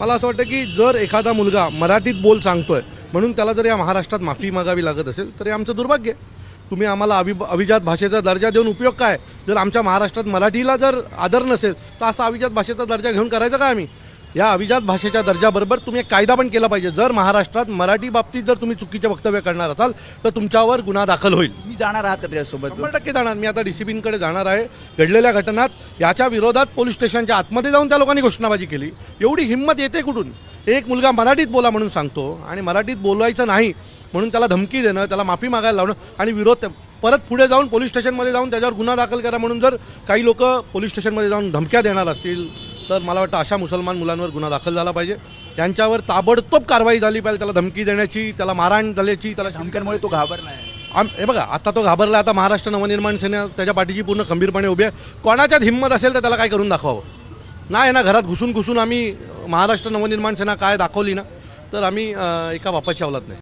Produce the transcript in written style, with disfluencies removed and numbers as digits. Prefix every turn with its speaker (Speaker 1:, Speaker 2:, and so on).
Speaker 1: मला असं वाटतं की जर एखादा मुलगा मराठीत बोल सांगतोय म्हणून त्याला जर या महाराष्ट्रात माफी मागावी लागत असेल तर हे आमचं दुर्भाग्य आहे. तुम्ही आम्हाला अभिजात भाषेचा दर्जा देऊन उपयोग काय? जर आमच्या महाराष्ट्रात मराठीला जर आदर नसेल तर असा अभिजात भाषेचा दर्जा घेऊन करायचं काय आम्ही? या अभिजात भाषेच्या दर्जाबरोबर तुम्ही एक कायदा पण केला पाहिजे. जर महाराष्ट्रात मराठी बाबतीत जर तुम्ही चुकीचे वक्तव्य करणार असाल तर तुमच्यावर गुन्हा दाखल होईल.
Speaker 2: मी जाणार आहात का त्याच्यासोबत?
Speaker 1: 100% जाणार. मी आता DCPकडे जाणार आहे. घडलेल्या घटनात याच्या विरोधात पोलीस स्टेशनच्या आतमध्ये जाऊन त्या लोकांनी घोषणाबाजी केली. एवढी हिंमत येते कुठून? एक मुलगा मराठीत बोला म्हणून सांगतो आणि मराठीत बोलायचं नाही म्हणून त्याला धमकी देणं, त्याला माफी मागायला लावणं आणि विरोध परत पुढे जाऊन पोलीस स्टेशनमध्ये जाऊन त्याच्यावर गुन्हा दाखल करा म्हणून जर काही लोक पोलीस स्टेशनमध्ये जाऊन धमक्या देणार असतील तर मला वाटतं अशा मुसलमान मुलांवर गुन्हा दाखल झाला पाहिजे. त्यांच्यावर ताबडतोब कारवाई झाली पाहिजे. त्याला धमकी देण्याची, त्याला मारहाण झाल्याची, त्याला
Speaker 2: धमक्यांमुळे तो घाबरला आहे.
Speaker 1: हे बघा आता तो घाबरला. आता महाराष्ट्र नवनिर्माण सेना त्याच्या पाठीची पूर्ण खंबीरपणे उभी आहे. कोणाच्यात हिंमत असेल तर त्याला काय करून दाखवावं. नाही ना घरात घुसून आम्ही महाराष्ट्र नवनिर्माण सेना काय दाखवली ना तर आम्ही एका बापाची औलाद नाही.